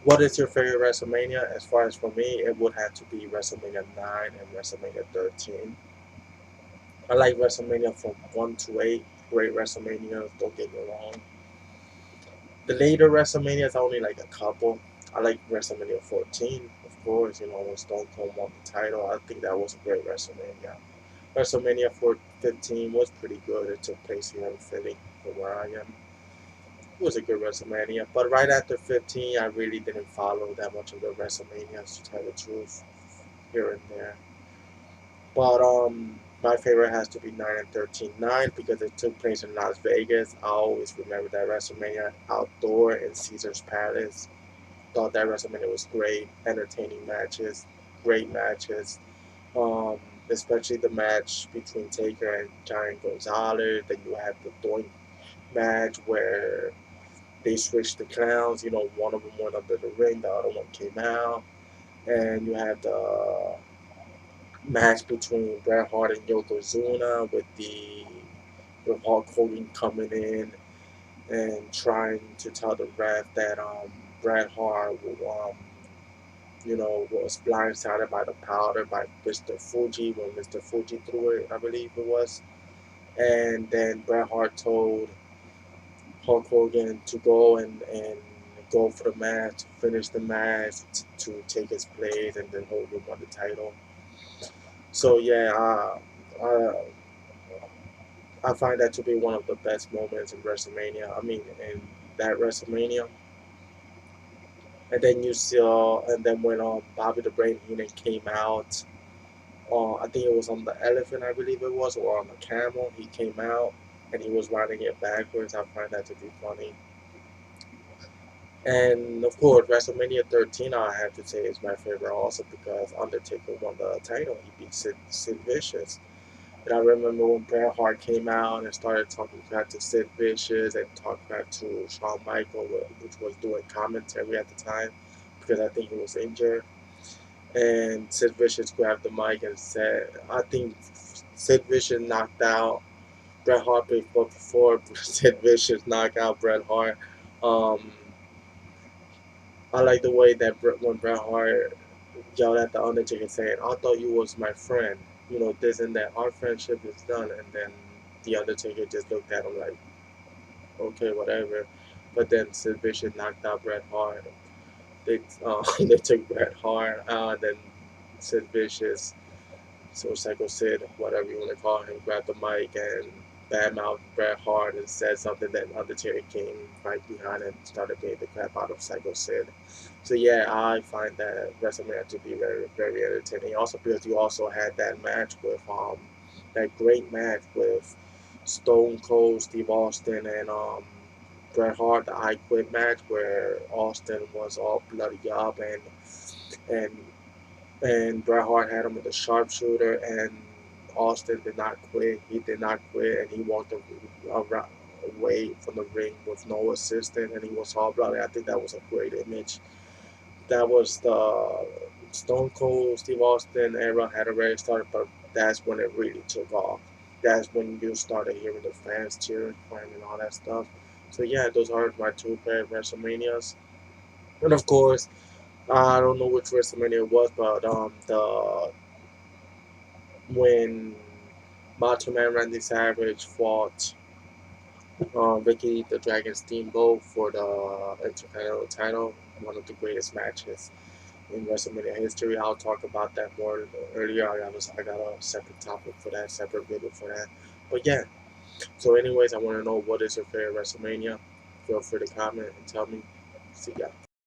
What is your favorite WrestleMania? As far as for me, it would have to be WrestleMania 9 and WrestleMania 13. I like WrestleMania from 1 to 8. Great WrestleMania, don't get me wrong. The later WrestleManias, I only like a couple. I like WrestleMania 14, of course, when Stone Cold won the title. I think that was a great WrestleMania. WrestleMania 15 was pretty good. It took place here in Philly, from where I am. It was a good WrestleMania. But right after 15, I really didn't follow that much of the WrestleManias, to tell the truth, here and there. But my favorite has to be 9 and 13. 9 because it took place in Las Vegas. I always remember that WrestleMania outdoor in Caesar's Palace. Thought that WrestleMania was great, entertaining matches, great matches. Um, Especially the match between Taker and Giant Gonzalez. Then you had the Doink match where they switched the clowns. One of them went under the ring, the other one came out. And you had the match between Bret Hart and Yokozuna with Hulk Hogan coming in and trying to tell the ref that Bret Hart was blindsided by the powder by Mr. Fuji when Mr. Fuji threw it, I believe it was. And then Bret Hart told Hulk Hogan to go and go for the match, finish the match, to take his place, and then Hogan won the title. So yeah, I find that to be one of the best moments in WrestleMania. I mean, in that WrestleMania, and then when Bobby the Brain Heenan came out, I think it was on the elephant, I believe it was, or on the camel. He came out and he was riding it backwards. I find that to be funny. And of course, WrestleMania 13, I have to say, is my favorite also because Undertaker won the title. He beat Sid Vicious. And I remember when Bret Hart came out and started talking back to Sid Vicious and talking back to Shawn Michaels, which was doing commentary at the time because I think he was injured. And Sid Vicious grabbed the mic and said, I think Sid Vicious knocked out Bret Hart before Sid Vicious knocked out Bret Hart. Um, I like the way that when Bret Hart yelled at the Undertaker saying, "I thought you was my friend," this and that. Our friendship is done, and then the Undertaker just looked at him like, "Okay, whatever." But then Sid Vicious knocked out Bret Hart. They they took Bret Hart out, and then Sid Vicious, so Psycho Sid, whatever you want to call him, grabbed the mic and badmouthed Bret Hart and said something. That Undertaker came right behind and started beating the crap out of Psycho Sid. So yeah, I find that WrestleMania to be very, very entertaining. Also because you also had that match with that great match with Stone Cold, Steve Austin, and Bret Hart, the I Quit match where Austin was all bloody up and and Bret Hart had him with a sharpshooter, and Austin did not quit. He did not quit, and he walked away from the ring with no assistant, and he was all bloody. I think that was a great image. That was the Stone Cold Steve Austin era had already started, but that's when it really took off. That's when you started hearing the fans cheering for him and all that stuff. So yeah, those are my two favorite WrestleManias. And of course, I don't know which WrestleMania it was, but the when Macho Man Randy Savage fought Ricky the Dragon Steamboat for the Intercontinental title, one of the greatest matches in WrestleMania history. I'll talk about that more earlier. I got a separate topic for that, separate video for that. But yeah, so anyways, I want to know what is your favorite WrestleMania. Feel free to comment and tell me. See ya.